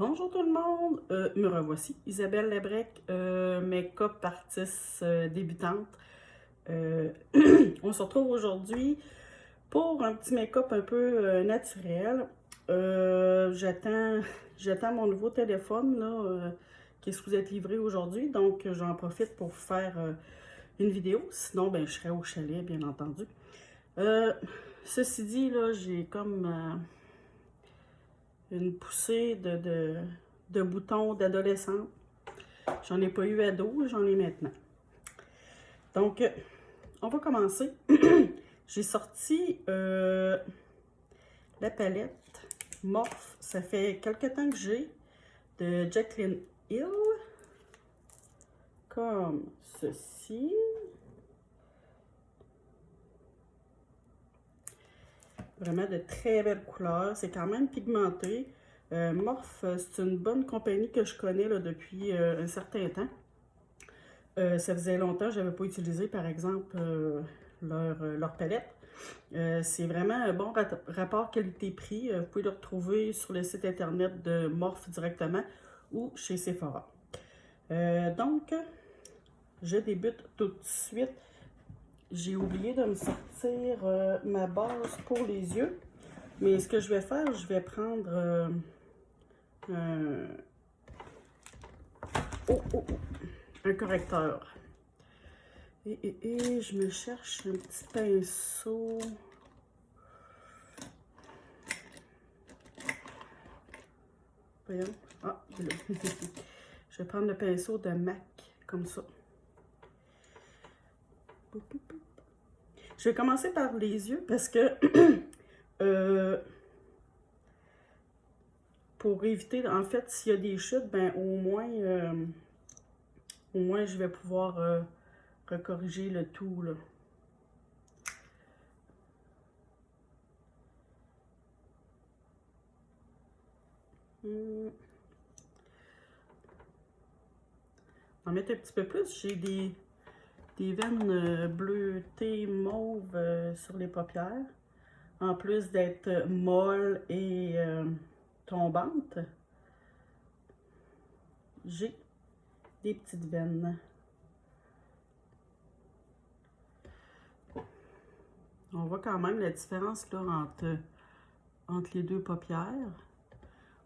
Bonjour tout le monde, me revoici, Isabelle Lebrec, make-up artiste débutante. Euh, on se retrouve aujourd'hui pour un petit make-up un peu naturel. J'attends mon nouveau téléphone là, qui est supposé être livré aujourd'hui, donc j'en profite pour faire une vidéo. Sinon, ben, je serai au chalet, bien entendu. Euh, Ceci dit, là, j'ai comme une poussée de boutons d'adolescente. J'en ai pas eu ado, j'en ai maintenant. Donc, on va commencer. J'ai sorti la palette Morphe. Ça fait quelques temps que j'ai de Jaclyn Hill. Comme ceci. Vraiment de très belles couleurs. C'est quand même pigmenté. Morphe, c'est une bonne compagnie que je connais là, depuis un certain temps. Ça faisait longtemps que je n'avais pas utilisé, par exemple, leur palette. C'est vraiment un bon rapport qualité-prix. Vous pouvez le retrouver sur le site internet de Morphe directement ou chez Sephora. Donc, je débute tout de suite. J'ai oublié de me sortir ma base pour les yeux. Mais ce que je vais faire, je vais prendre un correcteur. Et je me cherche un petit pinceau. Voyons. Ah, il est là. Je vais prendre le pinceau de MAC, comme ça. Je vais commencer par les yeux parce que pour éviter, en fait, s'il y a des chutes, ben au moins je vais pouvoir recorriger le tout, là. On va en mettre un petit peu plus. J'ai des veines bleutées mauves sur les paupières. En plus d'être molles et tombantes, j'ai des petites veines. On voit quand même la différence là, entre les deux paupières.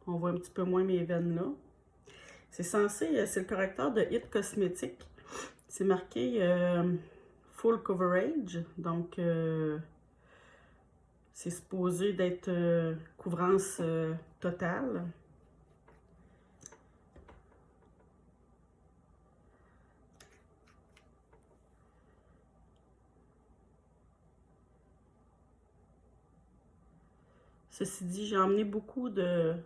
On voit un petit peu moins mes veines là. C'est le correcteur de It Cosmetics. C'est marqué Full Coverage. Donc, c'est supposé d'être couvrance totale. Ceci dit, j'ai emmené beaucoup de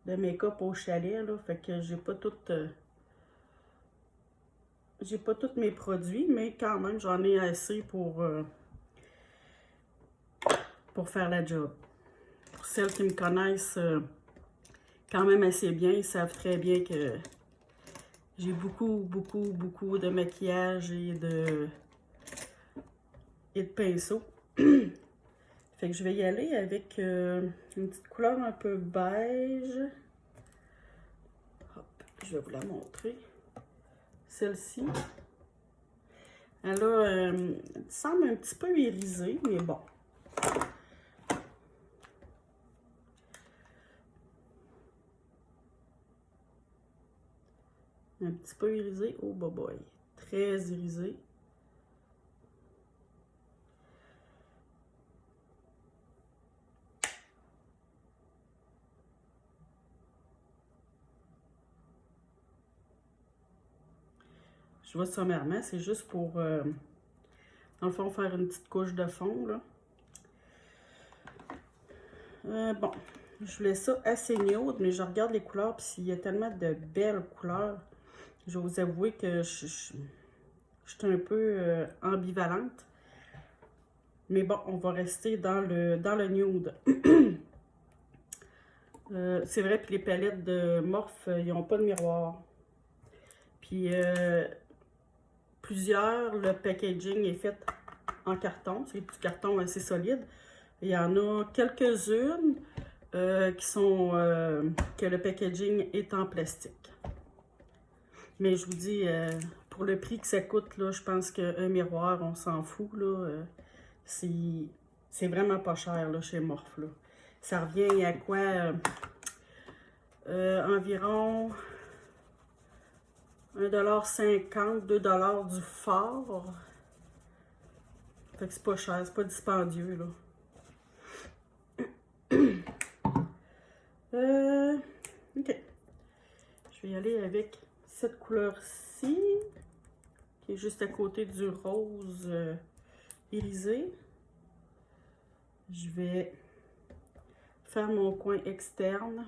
make-up au chalet, là, fait que j'ai pas tous mes produits, mais quand même, j'en ai assez pour faire la job. Pour celles qui me connaissent quand même assez bien, ils savent très bien que j'ai beaucoup de maquillage et de pinceaux. Fait que je vais y aller avec une petite couleur un peu beige. Hop, je vais vous la montrer. Celle-ci. Elle semble un petit peu irisée, mais bon. Un petit peu irisé. Oh, boy. Très irisé. Je vois sommairement, c'est juste pour, dans le fond, faire une petite couche de fond, là. Bon, je voulais ça assez nude, mais je regarde les couleurs, puis s'il y a tellement de belles couleurs, je vais vous avouer que je suis un peu ambivalente. Mais bon, on va rester dans le nude. C'est vrai, puis les palettes de Morphe, ils n'ont pas de miroir. Puis plusieurs, le packaging est fait en carton. C'est des petits cartons assez solides. Il y en a quelques-unes que le packaging est en plastique. Mais je vous dis, pour le prix que ça coûte, là, je pense qu'un miroir, on s'en fout, là. C'est vraiment pas cher, là, chez Morphe, là. Ça revient à quoi? Environ 1,50 $, 2 $ du fort. Fait que c'est pas cher, c'est pas dispendieux, là. Ok. Je vais y aller avec cette couleur-ci, qui est juste à côté du rose irisé. Je vais faire mon coin externe.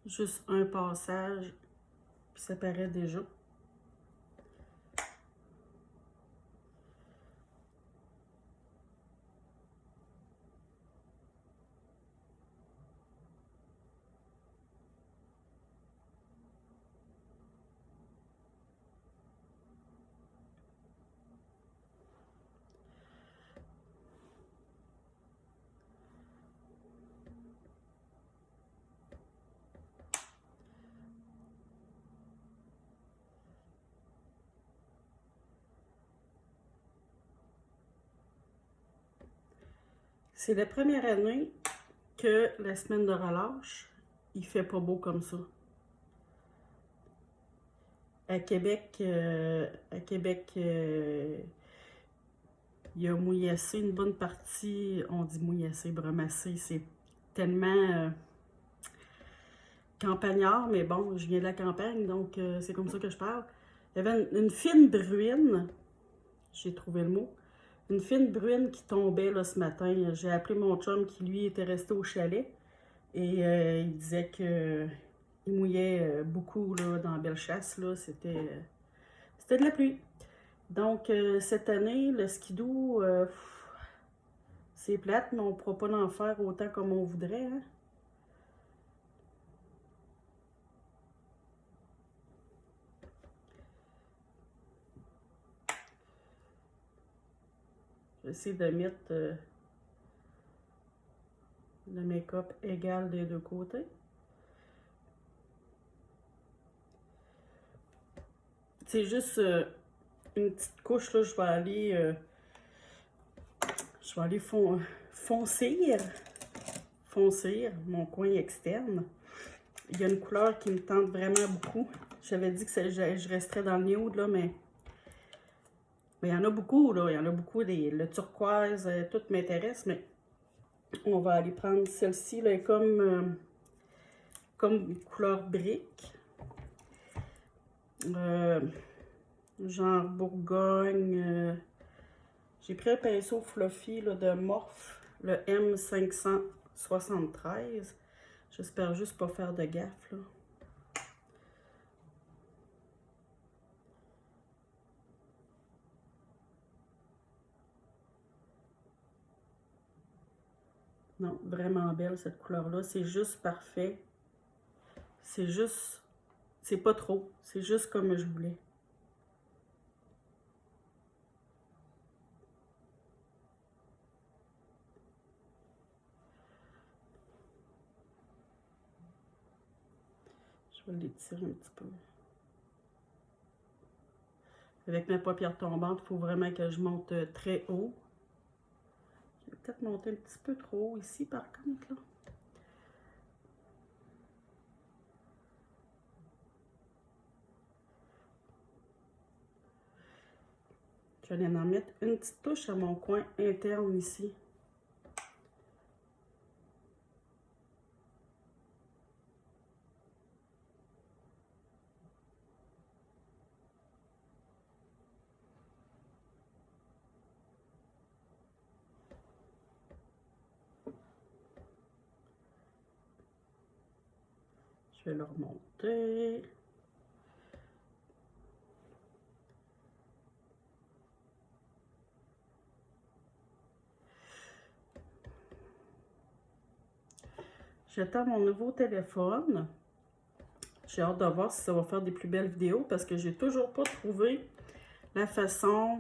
Juste un passage, puis ça paraît déjà. C'est la première année que la semaine de relâche, il fait pas beau comme ça. À Québec, il a mouillassé une bonne partie. On dit mouillassé, bremassé, c'est tellement campagnard, mais bon, je viens de la campagne, donc c'est comme ça que je parle. Il y avait une fine bruine, j'ai trouvé le mot, une fine bruine qui tombait là, ce matin. J'ai appelé mon chum qui, lui, était resté au chalet. Et il disait que il mouillait beaucoup là, dans Bellechasse. C'était de la pluie. Donc, cette année, le skidoo, c'est plate, mais on ne pourra pas en faire autant comme on voudrait. Hein? J'essaie de mettre le make-up égal des deux côtés. C'est juste une petite couche, là, je vais aller foncir mon coin externe. Il y a une couleur qui me tente vraiment beaucoup. J'avais dit que je resterais dans le nude, là, mais il y en a beaucoup, là. Il y en a beaucoup, le turquoise, tout m'intéresse, mais on va aller prendre celle-ci, là, comme couleur brique. Genre Bourgogne. J'ai pris un pinceau fluffy là, de Morphe, le M573. J'espère juste pas faire de gaffe, là. Non, vraiment belle cette couleur-là. C'est juste parfait. C'est juste... C'est pas trop. C'est juste comme je voulais. Je vais l'étirer un petit peu. Avec ma paupière tombante, il faut vraiment que je monte très haut. Je vais peut-être monter un petit peu trop haut ici, par contre, là. Je vais en mettre une petite touche à mon coin interne ici. Je vais le remonter. J'attends mon nouveau téléphone. J'ai hâte de voir si ça va faire des plus belles vidéos parce que j'ai toujours pas trouvé la façon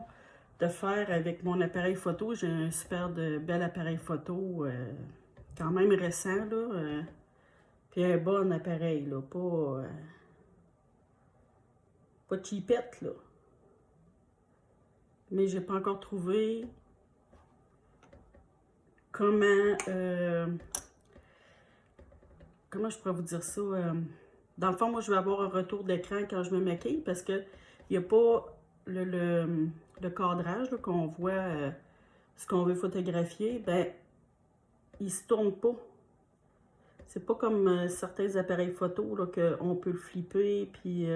de faire avec mon appareil photo. J'ai un super bel appareil photo, quand même récent, là. Puis un bon appareil, là, pas cheapette, là. Mais j'ai pas encore trouvé comment je pourrais vous dire ça? Dans le fond, moi, je vais avoir un retour d'écran quand je me maquille parce que il n'y a pas le cadrage qu'on voit, ce qu'on veut photographier, ben, il se tourne pas. C'est pas comme certains appareils photo là, qu'on peut le flipper puis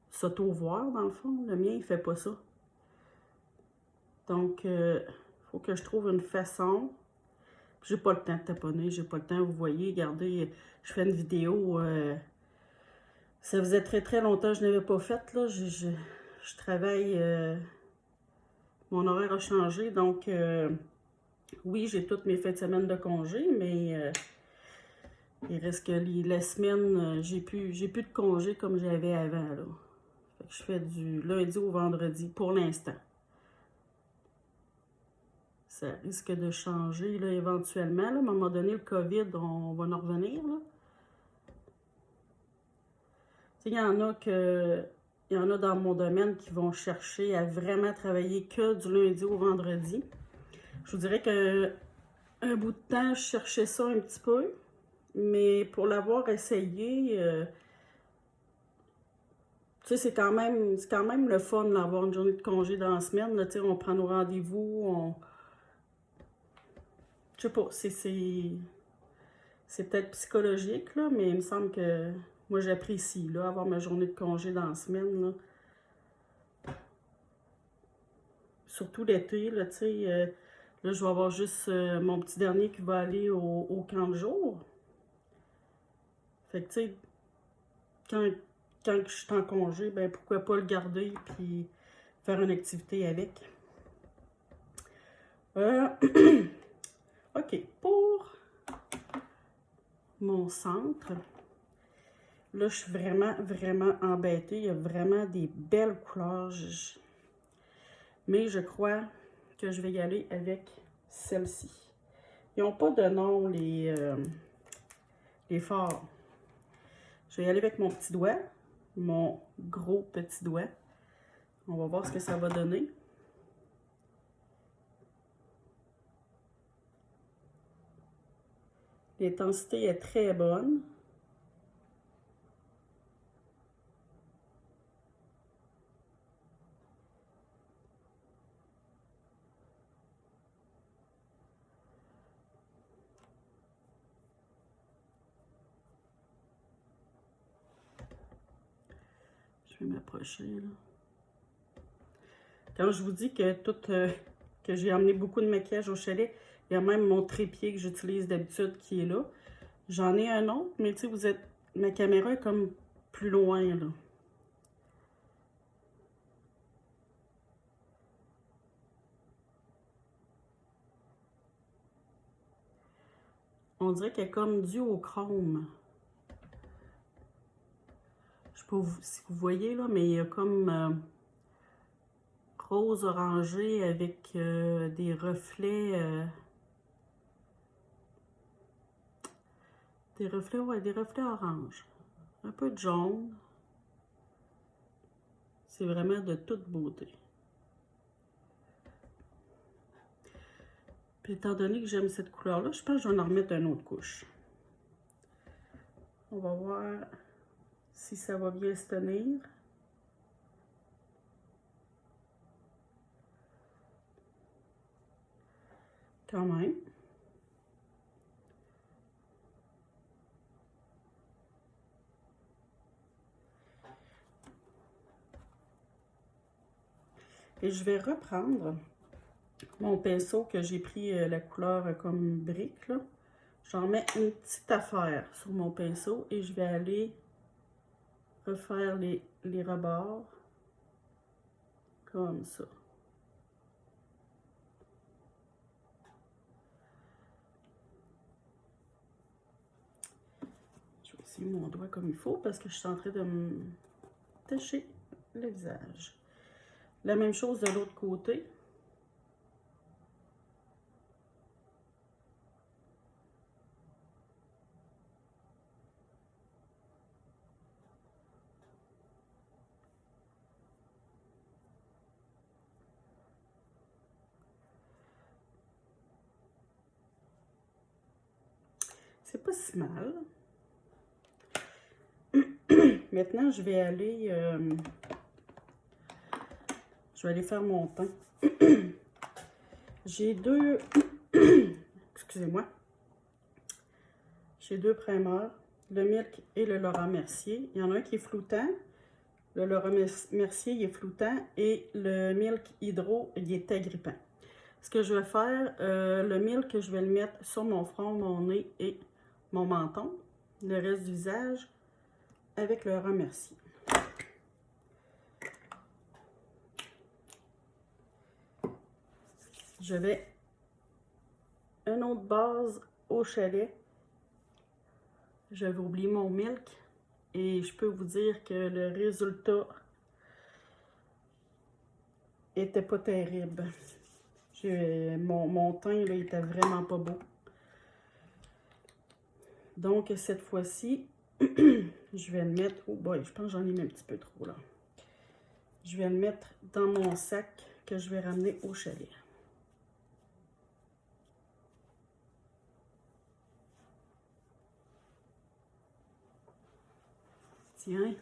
s'auto-voir, dans le fond. Le mien, il fait pas ça. Donc, faut que je trouve une façon. J'ai pas le temps de taponner, j'ai pas le temps. Vous voyez, regardez, je fais une vidéo. Ça faisait très très longtemps que je n'avais pas fait. Là. Je travaille. Mon horaire a changé. Donc, oui, j'ai toutes mes fins de semaine de congé, mais il reste que la semaine, j'ai plus de congé comme j'avais avant. Là. Fait que je fais du lundi au vendredi pour l'instant. Ça risque de changer là, éventuellement. Là. À un moment donné, le COVID, on va en revenir. Là. Il y en a dans mon domaine qui vont chercher à vraiment travailler que du lundi au vendredi. Je vous dirais qu'un bout de temps, je cherchais ça un petit peu, mais pour l'avoir essayé, tu sais, c'est quand même le fun d'avoir une journée de congé dans la semaine. Là, on prend nos rendez-vous, je sais pas, c'est peut-être psychologique, là, mais il me semble que moi, j'apprécie, là, avoir ma journée de congé dans la semaine, là. Surtout l'été, là, tu sais, là, je vais avoir juste mon petit dernier qui va aller au camp de jour. Fait que, tu sais, quand je suis en congé, ben pourquoi pas le garder puis faire une activité avec. OK, pour mon centre, là, je suis vraiment, vraiment embêtée. Il y a vraiment des belles couleurs. Mais je crois que je vais y aller avec celle-ci. Ils n'ont pas de nom, les fards. Je vais y aller avec mon petit doigt, mon gros petit doigt. On va voir ce que ça va donner. L'intensité est très bonne. Je vais m'approcher, là. Quand je vous dis que que j'ai emmené beaucoup de maquillage au chalet, il y a même mon trépied que j'utilise d'habitude qui est là. J'en ai un autre, mais tu sais, ma caméra est comme plus loin, là. On dirait qu'elle est comme due au chrome. Je sais pas si vous voyez, là, mais il y a comme rose orangé avec des reflets. Ouais, des reflets orange. Un peu de jaune. C'est vraiment de toute beauté. Puis étant donné que j'aime cette couleur-là, je pense que je vais en remettre une autre couche. On va voir si ça va bien se tenir. Quand même. Et je vais reprendre mon pinceau que j'ai pris la couleur comme brique, là. J'en mets une petite affaire sur mon pinceau et je vais aller refaire les rebords comme ça. ici mon doigt comme il faut parce que je suis en train de me tacher le visage. La même chose de l'autre côté. C'est pas si mal. Maintenant, je vais aller faire mon teint. J'ai deux, excusez-moi, j'ai deux primeurs, le Milk et le Laura Mercier. Il y en a un qui est floutant, le Laura Mercier il est floutant et le Milk Hydro il est agrippant. Ce que je vais faire, le Milk, je vais le mettre sur mon front, mon nez et mon menton. Le reste du visage avec le Laura Mercier. Je vais une autre base au chalet. J'avais oublié mon Milk et je peux vous dire que le résultat était pas terrible. Mon teint là, était vraiment pas beau. Donc cette fois-ci, je vais le mettre... Oh boy, je pense que j'en ai mis un petit peu trop là. Je vais le mettre dans mon sac que je vais ramener au chalet. Tiens.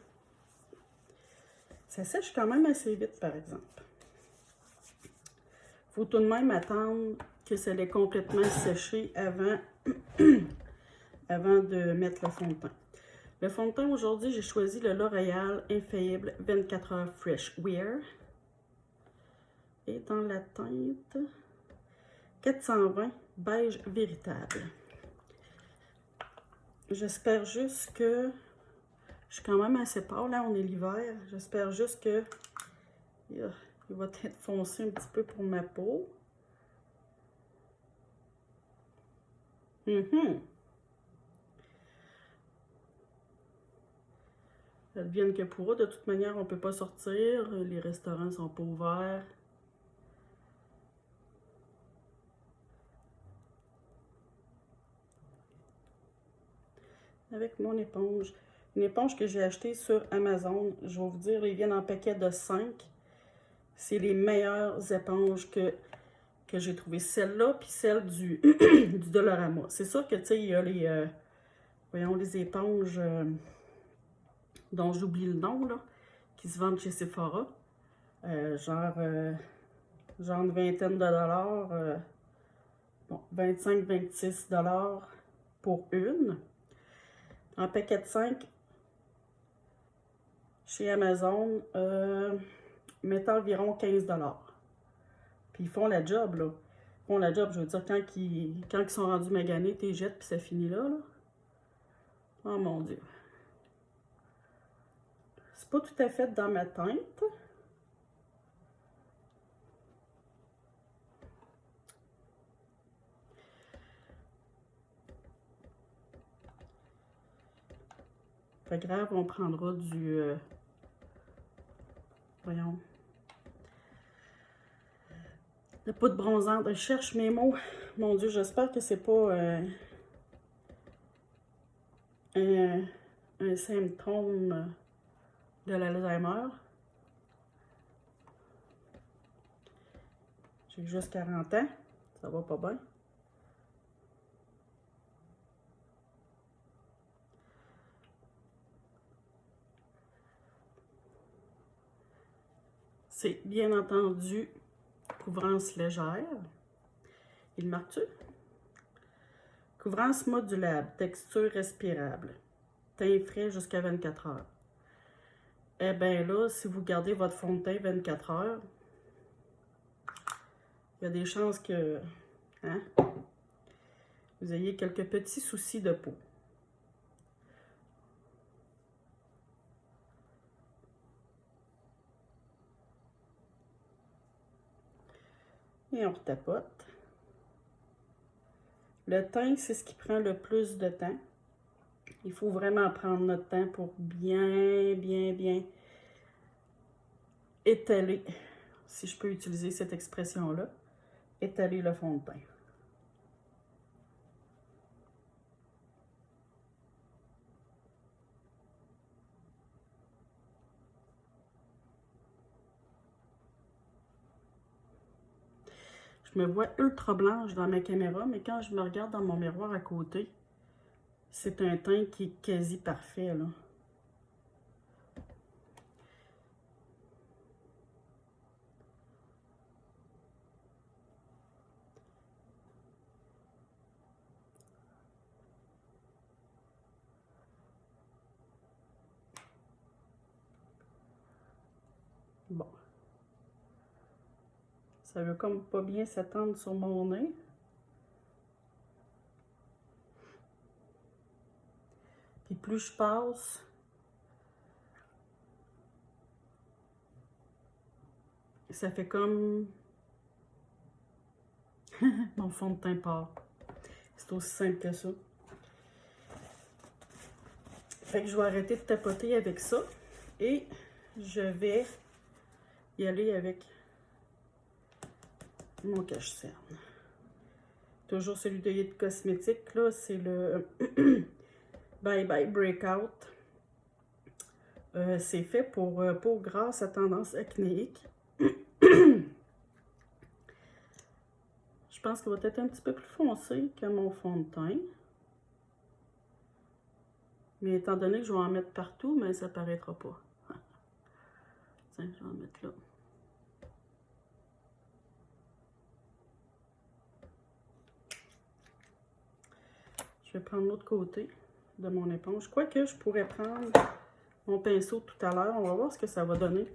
Ça sèche quand même assez vite, par exemple. Il faut tout de même attendre que ça l'ait complètement séché avant, avant de mettre le fond de teint. Le fond de teint, aujourd'hui, j'ai choisi le L'Oréal Infaillible 24 heures Fresh Wear. Et dans la teinte 420 beige véritable. J'espère juste que... Je suis quand même assez pâle, là, on est l'hiver. J'espère juste que il va être foncé un petit peu pour ma peau. Advienne que pourra. De toute manière, on ne peut pas sortir. Les restaurants ne sont pas ouverts. Avec mon éponge. Une éponge que j'ai achetée sur Amazon. Je vais vous dire, ils viennent en paquet de 5. C'est les meilleures éponges que j'ai trouvées. Celle-là, puis celle du, du Dollarama. C'est sûr que, tu sais, il y a les... voyons, les éponges dont j'oublie le nom, là, qui se vendent chez Sephora. Genre une vingtaine de dollars. Bon, 25-26 $ pour une. En paquet de 5, chez Amazon, mettent environ 15 $. Puis ils font la job, là. Ils font la job, je veux dire, quand ils sont rendus maganés, t'es jettes, puis ça finit là, là. Oh mon Dieu. C'est pas tout à fait dans ma teinte. Pas grave, on prendra du... voyons. La poudre bronzante. Je cherche mes mots. Mon Dieu, j'espère que c'est pas un symptôme de l'Alzheimer. J'ai juste 40 ans. Ça va pas bien. C'est bien entendu couvrance légère. Il marque-tu? Couvrance modulable, texture respirable. Teint frais jusqu'à 24 heures. Eh bien là, si vous gardez votre fond de teint 24 heures, il y a des chances que vous ayez quelques petits soucis de peau. Et on retapote. Le teint, c'est ce qui prend le plus de temps. Il faut vraiment prendre notre temps pour bien étaler, si je peux utiliser cette expression-là, étaler le fond de teint. Je me vois ultra blanche dans ma caméra, mais quand je me regarde dans mon miroir à côté, c'est un teint qui est quasi parfait, là. Bon. Ça veut comme pas bien s'étendre sur mon nez. Puis plus je passe, ça fait comme mon fond de teint part. C'est aussi simple que ça. Fait que je vais arrêter de tapoter avec ça et je vais y aller avec mon cache-cerne. Toujours celui de It Cosmetics, là, c'est le Bye Bye Breakout. C'est fait pour peau grasse à tendance acnéique. Je pense qu'il va être un petit peu plus foncé que mon fond de teint. Mais étant donné que je vais en mettre partout, mais ça ne paraîtra pas. Tiens, je vais en mettre là. Je vais prendre l'autre côté de mon éponge. Quoique je pourrais prendre mon pinceau tout à l'heure. On va voir ce que ça va donner.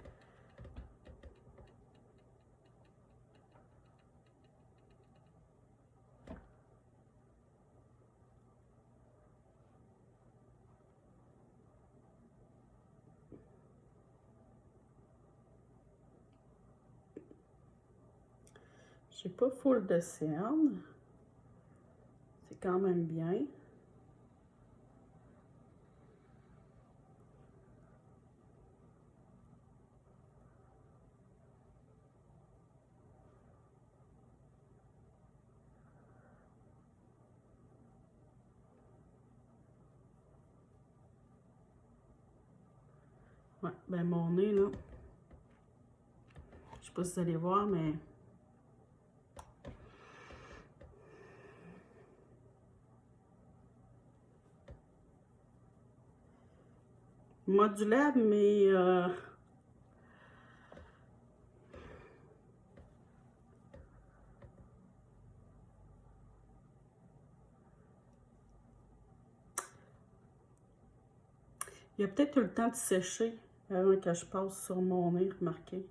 J'ai pas full de cerne. C'est quand même bien. Ouais, ben mon nez là, je sais pas si vous allez voir, mais modulable, mais il y a peut-être eu le temps de sécher avant que je passe sur mon nez, remarquez.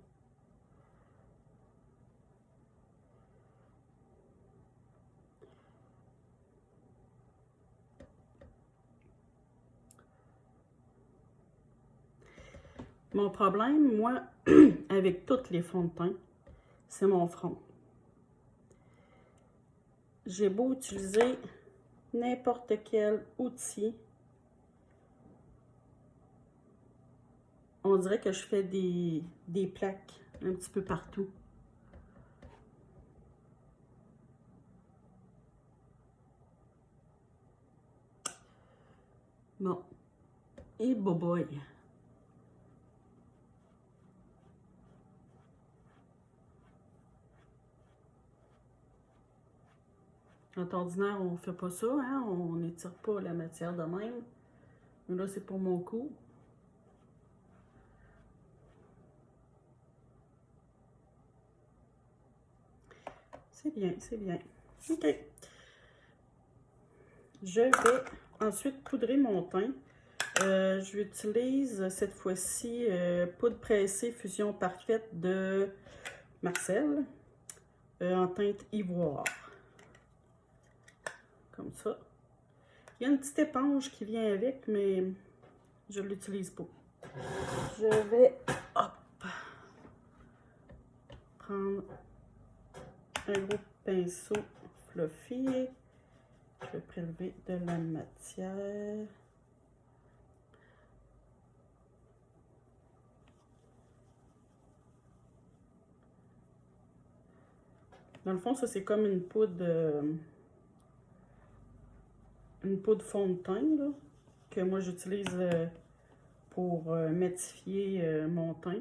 Mon problème, moi, avec tous les fonds de teint, c'est mon front. J'ai beau utiliser n'importe quel outil, on dirait que je fais des plaques un petit peu partout. Bon. Et boboy. En ordinaire, on ne fait pas ça, hein? On n'étire pas la matière de même. Mais là, c'est pour mon coup. C'est bien, c'est bien. OK. Je vais ensuite poudrer mon teint. J'utilise cette fois-ci poudre pressée Fusion Parfaite de Marcel en teinte ivoire. Comme ça. Il y a une petite éponge qui vient avec, mais je ne l'utilise pas. Je vais prendre un gros pinceau fluffy. Je vais prélever de la matière. Dans le fond, ça, c'est comme une poudre fond de teint, là, que moi, j'utilise pour matifier mon teint.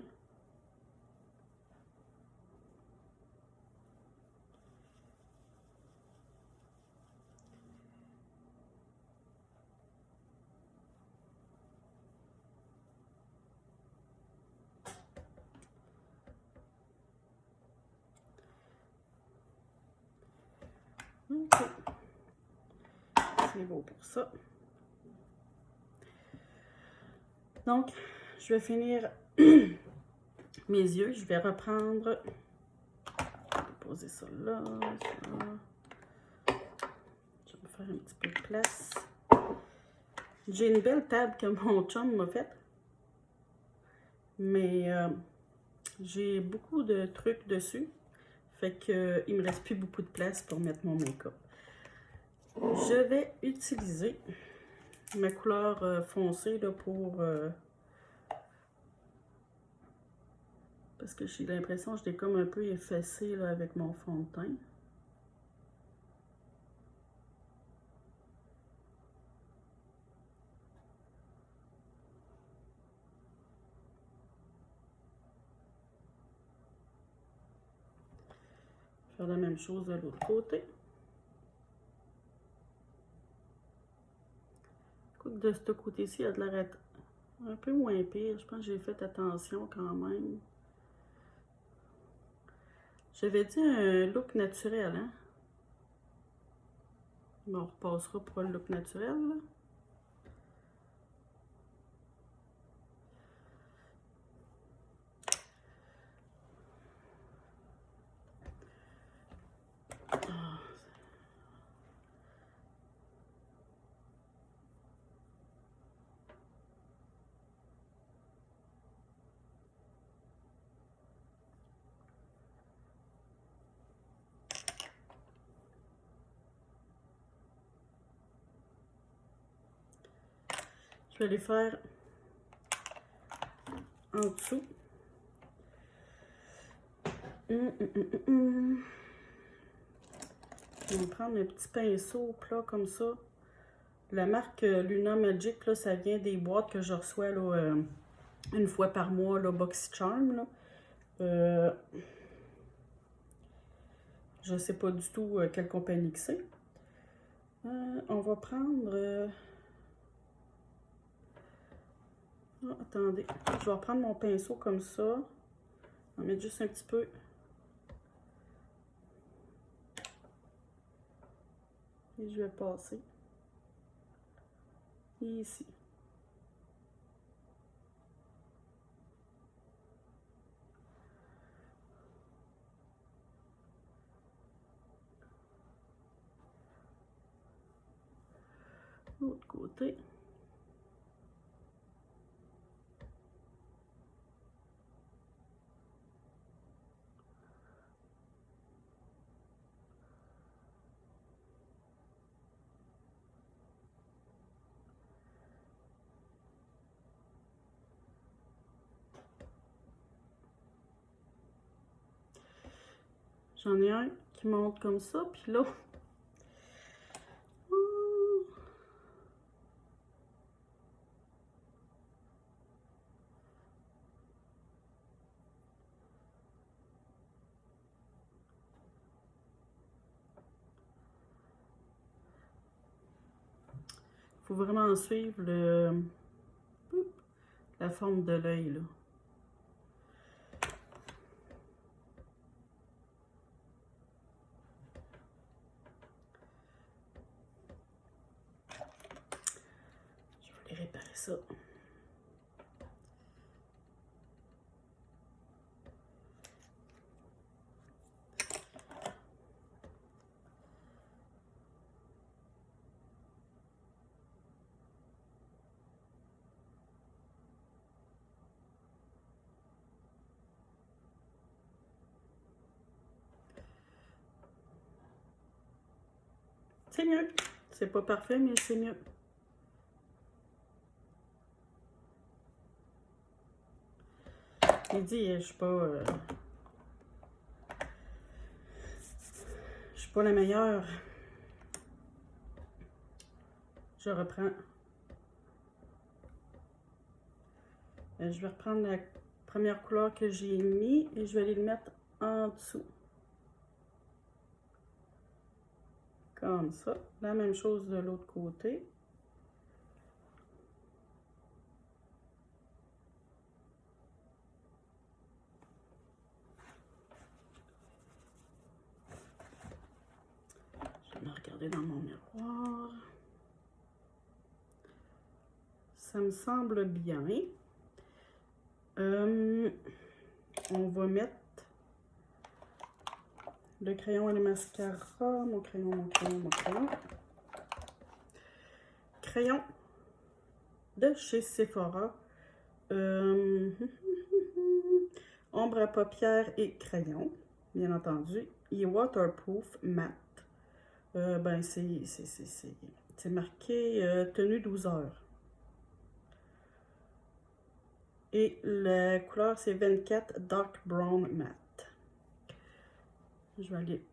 OK. C'est beau pour ça. Donc, je vais finir mes yeux. Je vais reprendre... Je vais poser ça là, ça. Je vais me faire un petit peu de place. J'ai une belle table que mon chum m'a faite. Mais j'ai beaucoup de trucs dessus. Fait que il me reste plus beaucoup de place pour mettre mon make-up. Je vais utiliser ma couleur foncée là, pour... parce que j'ai l'impression que je l'ai comme un peu effacé là, avec mon fond de teint. Faire la même chose de l'autre côté. Écoute, de ce côté-ci, il y a de l'air un peu moins pire. Je pense que j'ai fait attention quand même. J'avais dit un look naturel, hein? Mais on repassera pour le look naturel, là. Je vais les faire en dessous. Je vais prendre un petit pinceau plat comme ça. La marque Luna Magic, là, ça vient des boîtes que je reçois là, une fois par mois, là, BoxyCharm. Là. Je ne sais pas du tout quelle compagnie que c'est. On va prendre... Oh, attendez, je vais reprendre mon pinceau comme ça. On va mettre juste un petit peu. Et je vais passer ici. L'autre côté. J'en ai un qui monte comme ça, puis là... Il faut vraiment suivre la forme de l'œil, là. Je vais réparer ça. C'est mieux. C'est pas parfait, mais c'est mieux. Il dit, je suis pas... suis pas la meilleure. Je reprends. Je vais reprendre la première couleur que j'ai mis et je vais aller le mettre en dessous. Comme ça. La même chose de l'autre côté. Je vais me regarder dans mon miroir. Ça me semble bien. On va mettre le crayon et le mascara. Mon crayon. Crayon de chez Sephora. Ombre à paupières et crayon, bien entendu. Et waterproof matte. Ben, c'est marqué tenue 12 heures. Et la couleur, c'est 24 Dark Brown Matte. Je vais aller...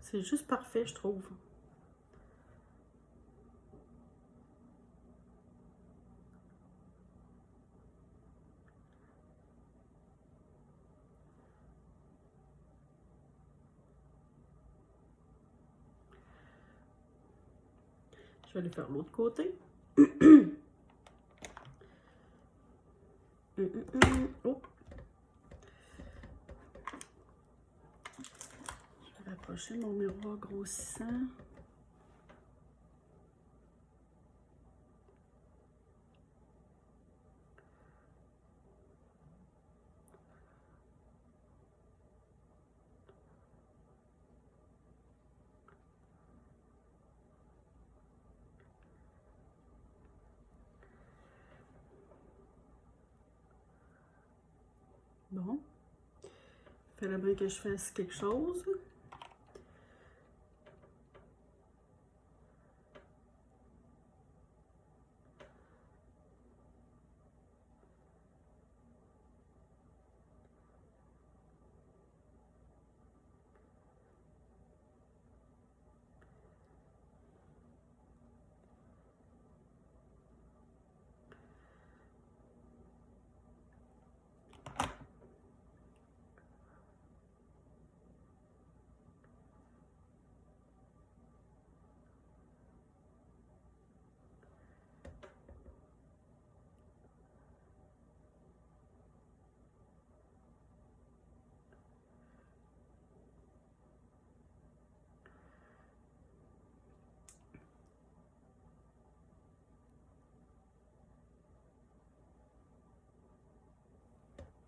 C'est juste parfait, je trouve. Je vais aller faire l'autre côté. Oh. Je vais rapprocher mon miroir grossissant. Bon. Il fallait bien que je fasse quelque chose.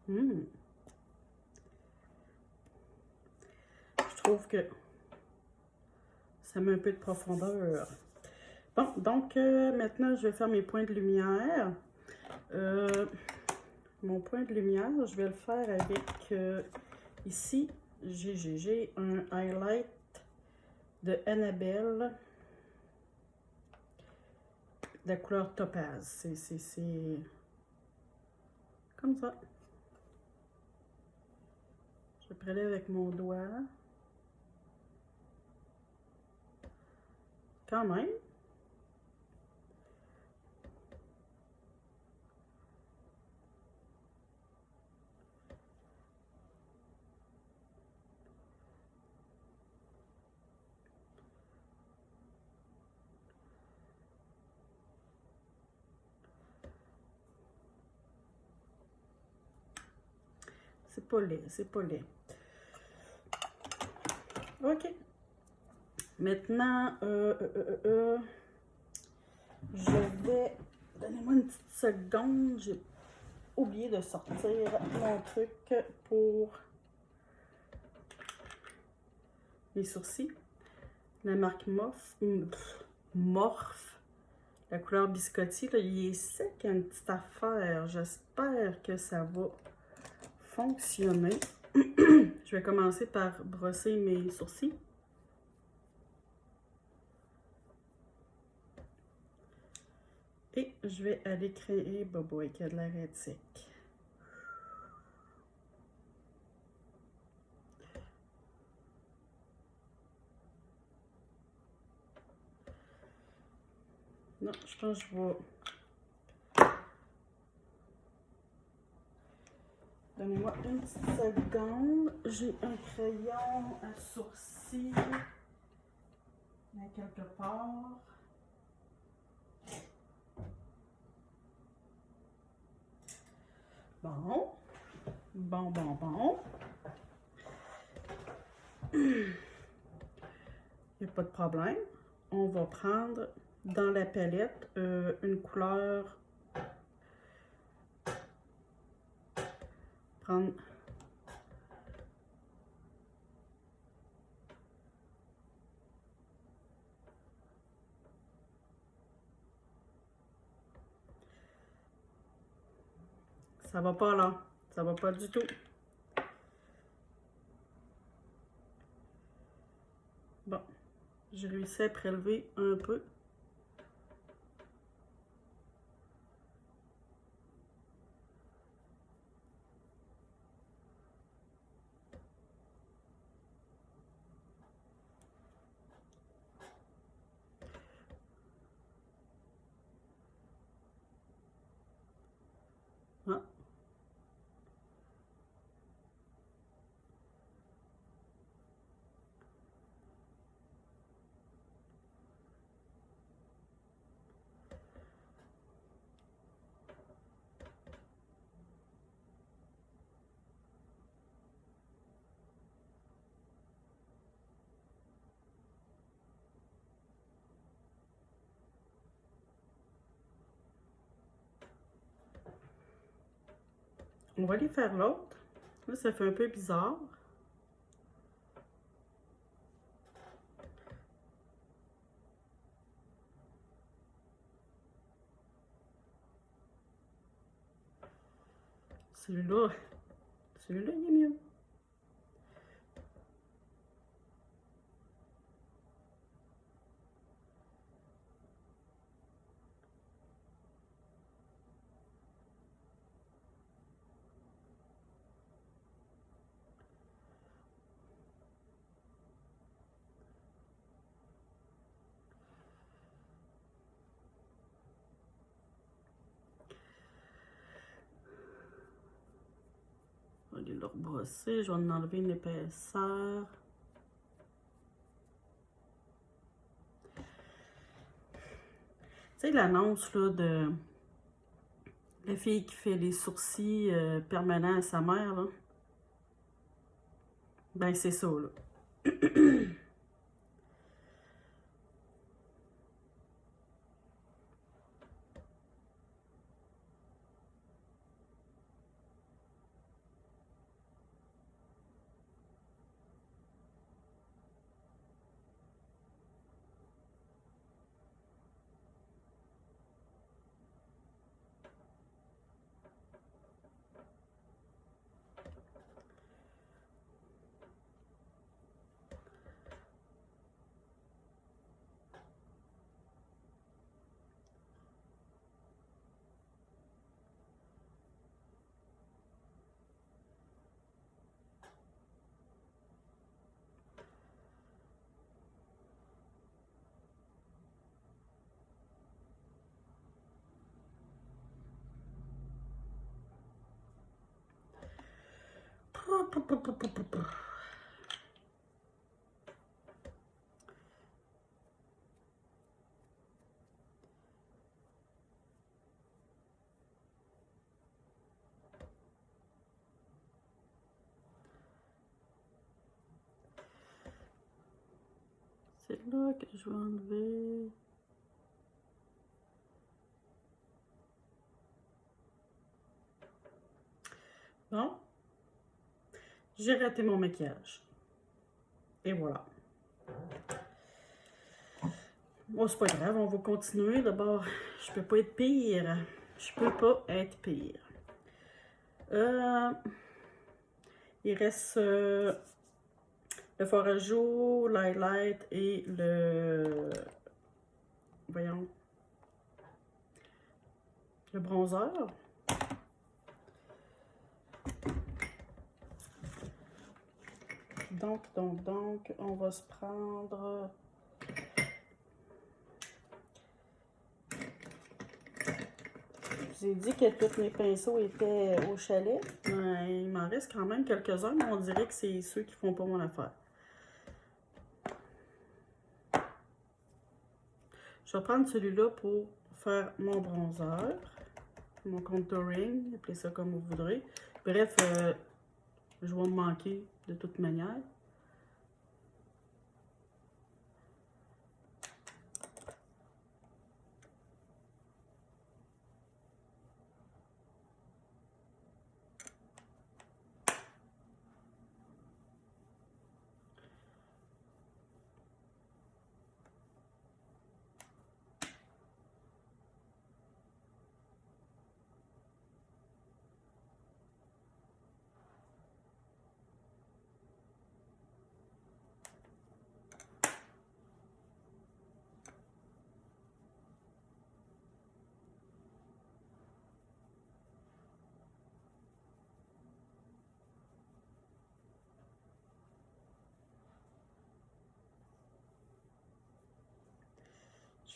Je trouve que ça met un peu de profondeur. Bon, donc maintenant, je vais faire mes points de lumière. Mon point de lumière, je vais le faire avec, ici, j'ai un highlight de Annabelle, de la couleur topaz. C'est comme ça. Je prélève avec mon doigt. Quand même. C'est pas laid, c'est pas laid. OK. Maintenant, je vais... Donnez-moi une petite seconde. oublié de sortir mon truc pour les sourcils. La marque Morphe, la couleur biscotti, là, il est sec, il y a une petite affaire. J'espère que ça va fonctionner. Je vais commencer par brosser mes sourcils. Et je vais aller créer Bobo qui a de l'air éthique. Non, je pense que je vais... Donnez-moi une petite seconde. J'ai un crayon à sourcils. Il y a quelque part. Bon. Bon. Il n'y a pas de problème. On va prendre dans la palette une couleur. Prendre ça va pas là. Ça va pas du tout. Bon. J'ai réussi à prélever un peu. Ah. On va aller faire l'autre. Là, ça fait un peu bizarre. Celui-là, il est mieux. Je vais aller le rebrosser. Je vais en enlever une épaisseur. Tu sais, l'annonce là de la fille qui fait les sourcils permanents à sa mère, là. Ben, c'est ça, là. C'est là que je vais enlever. Bon, j'ai raté mon maquillage. Et voilà. Bon, c'est pas grave, on va continuer. D'abord, je peux pas être pire. Je peux pas être pire. Il reste le fard à joues, l'highlight et le... Voyons. Le bronzer. Donc, on va se prendre... Je vous ai dit que tous mes pinceaux étaient au chalet. Mais il m'en reste quand même quelques-uns, mais on dirait que c'est ceux qui font pas mon affaire. Je vais prendre celui-là pour faire mon bronzer, mon contouring, appelez ça comme vous voudrez. Bref, je vais me manquer de toute manière.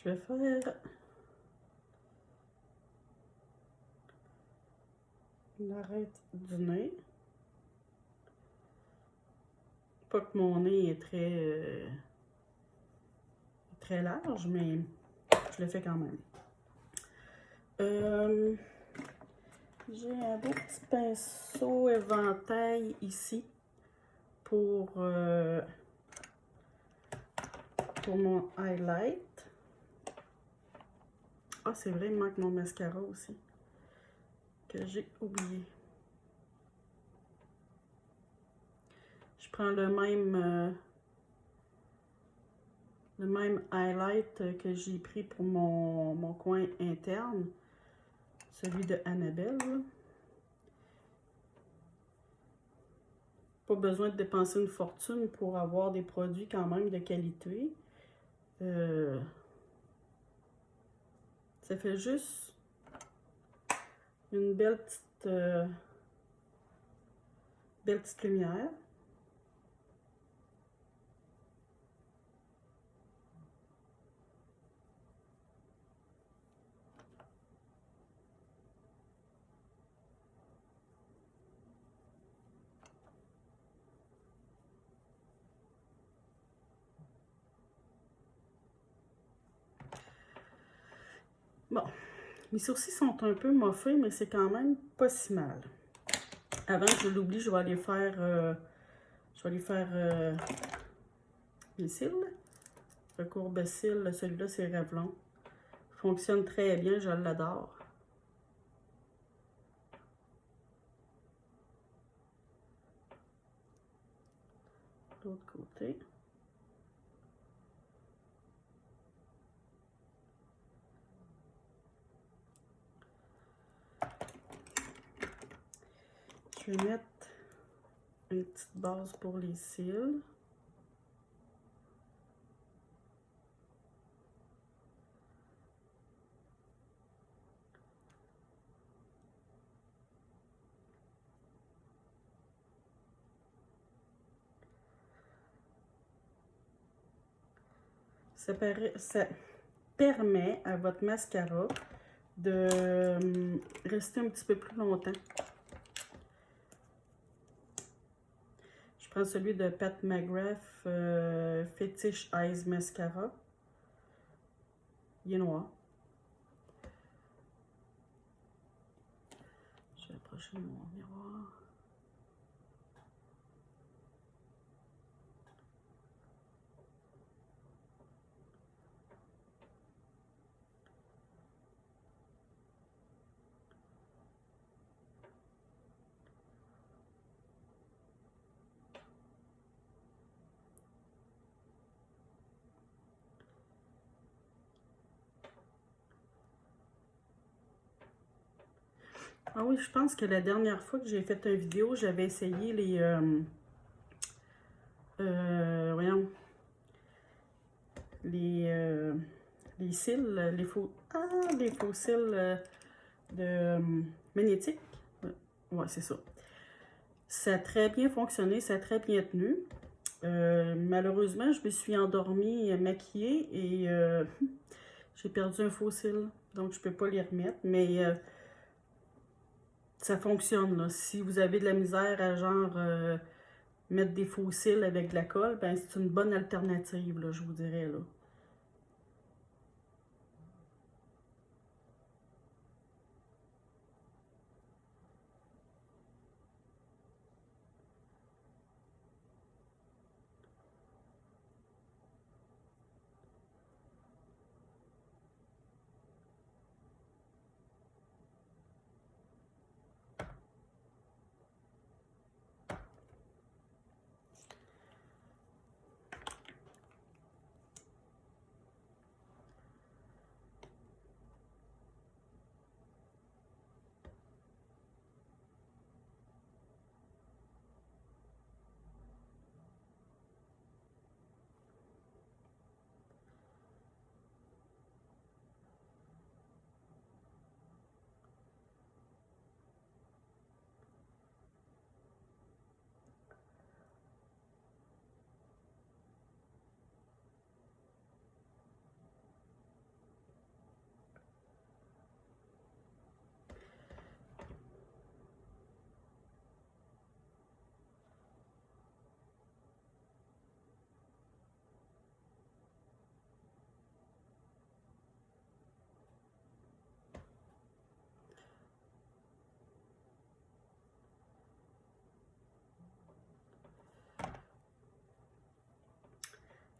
Je vais faire l'arête du nez. Pas que mon nez est très large, mais je le fais quand même. J'ai un beau petit pinceau éventail ici pour mon highlight. Ah, c'est vrai, il me manque mon mascara aussi, que j'ai oublié. Je prends le même highlight que j'ai pris pour mon coin interne, celui de Annabelle. Pas besoin de dépenser une fortune pour avoir des produits quand même de qualité. Ça fait juste une belle petite lumière. Bon, mes sourcils sont un peu moffés, mais c'est quand même pas si mal. Avant que je l'oublie, je vais aller faire, mes cils. Le courbe-cils, celui-là, c'est Revlon. Fonctionne très bien, je l'adore. L'autre côté. Je vais mettre une petite base pour les cils. Ça permet à votre mascara de rester un petit peu plus longtemps. Je prends celui de Pat McGrath Fetish Eyes Mascara. Il est noir. Je vais approcher mon miroir. Ah oui, je pense que la dernière fois que j'ai fait une vidéo, j'avais essayé voyons, les, euh, les cils, les faux cils de magnétique. Ouais, c'est ça. Ça a très bien fonctionné, ça a très bien tenu. Malheureusement, je me suis endormie maquillée et j'ai perdu un faux cil. Donc, je peux pas les remettre. Mais ça fonctionne, là. Si vous avez de la misère à genre mettre des faux cils avec de la colle, ben c'est une bonne alternative, là, je vous dirais, là.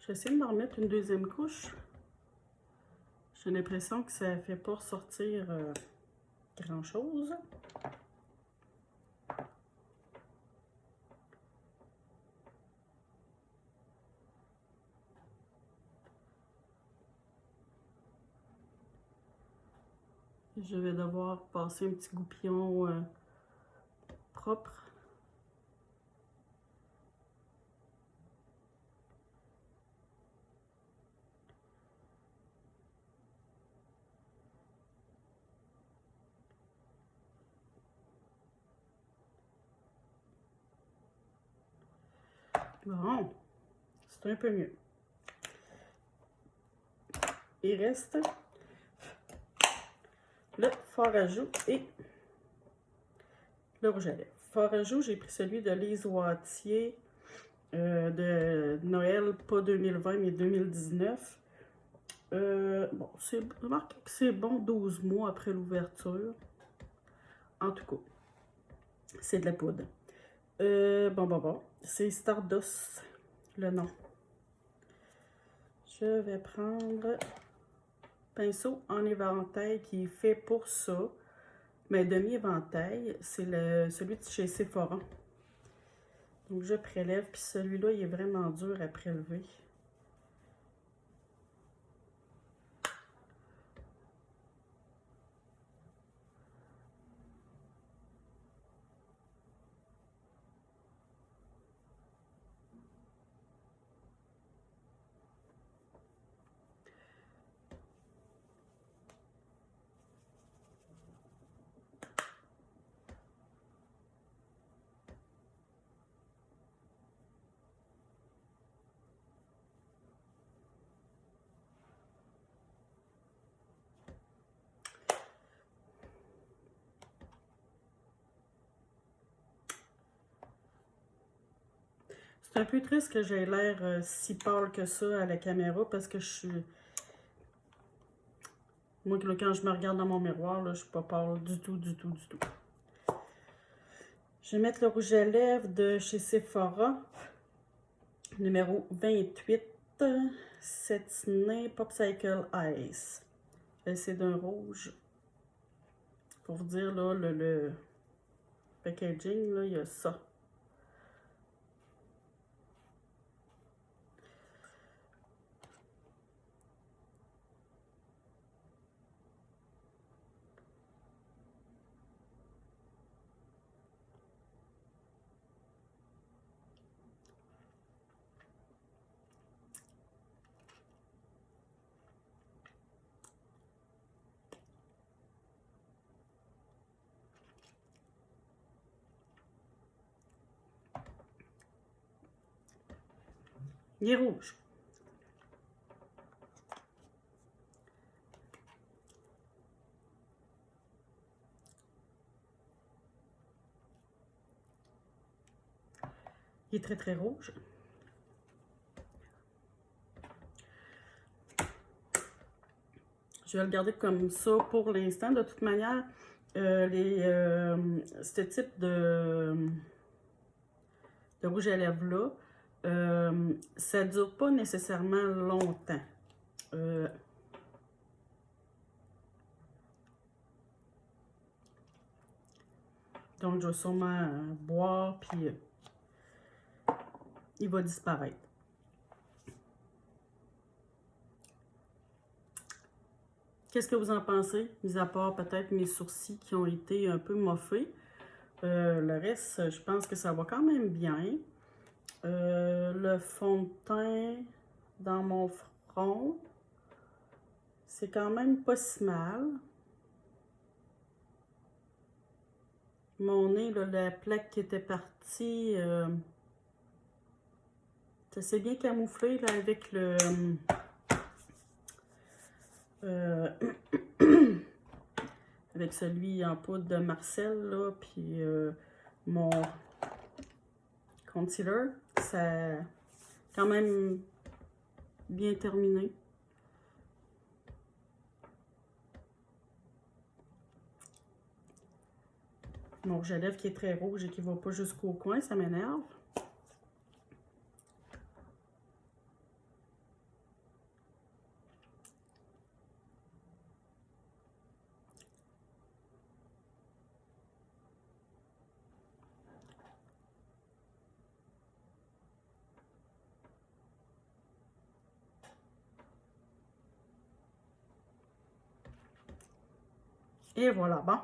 J'essaie de m'en remettre une deuxième couche. J'ai l'impression que ça ne fait pas ressortir grand-chose. Je vais devoir passer un petit goupillon propre. Bon, c'est un peu mieux. Il reste le fard à joues et le rouge à lèvres. Fard à joues, j'ai pris celui de Lise Wattier de Noël, pas 2020, mais 2019. Bon, c'est marqué que c'est bon 12 mois après l'ouverture. En tout cas, c'est de la poudre. Bon. C'est Stardust, le nom. Je vais prendre pinceau en éventail qui est fait pour ça. Mais demi-éventail, c'est celui de chez Sephora. Donc je prélève, puis celui-là, il est vraiment dur à prélever. C'est un peu triste que j'ai l'air si pâle que ça à la caméra parce que je suis... Moi, quand je me regarde dans mon miroir, là, je suis pas pâle du tout. Je vais mettre le rouge à lèvres de chez Sephora, numéro 28, Satiné Popsicle Ice. C'est d'un rouge. Pour vous dire, là, le packaging, là, il y a ça. Il est rouge. Il est très, très rouge. Je vais le garder comme ça pour l'instant. De toute manière, ce type de rouge à lèvres-là, ça ne dure pas nécessairement longtemps. Donc, je vais sûrement boire, puis il va disparaître. Qu'est-ce que vous en pensez? Mis à part peut-être mes sourcils qui ont été un peu moffés. Le reste, je pense que ça va quand même bien. Le fond de teint dans mon front, c'est quand même pas si mal. Mon nez, là, la plaque qui était partie, c'est bien camouflé là, avec le... avec celui en poudre de Marcel, là, puis mon concealer, ça a quand même bien terminé. Mon rouge à lèvres qui est très rouge et qui ne va pas jusqu'au coin, ça m'énerve. Et voilà, bon.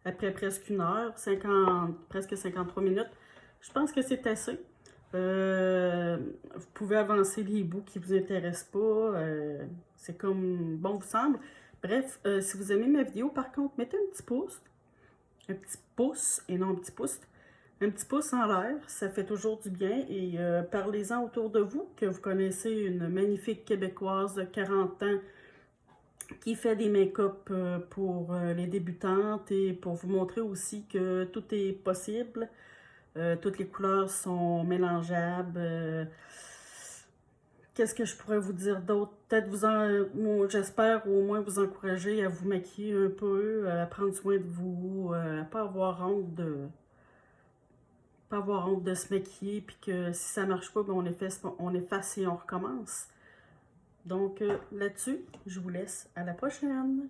Après presque 1 heure, presque 53 minutes, je pense que c'est assez. Vous pouvez avancer les bouts qui ne vous intéressent pas. C'est comme bon vous semble. Bref, si vous aimez ma vidéo, par contre, mettez un petit pouce. Un petit pouce et non un petit pouce. Un petit pouce en l'air, ça fait toujours du bien. Et parlez-en autour de vous que vous connaissez une magnifique Québécoise de 40 ans qui fait des make-up pour les débutantes et pour vous montrer aussi que tout est possible. Toutes les couleurs sont mélangeables. Qu'est-ce que je pourrais vous dire d'autre? Peut-être j'espère au moins vous encourager à vous maquiller un peu, à prendre soin de vous, à pas avoir honte de se maquiller, puis que si ça marche pas, ben on efface et on recommence. Donc là-dessus, je vous laisse à la prochaine.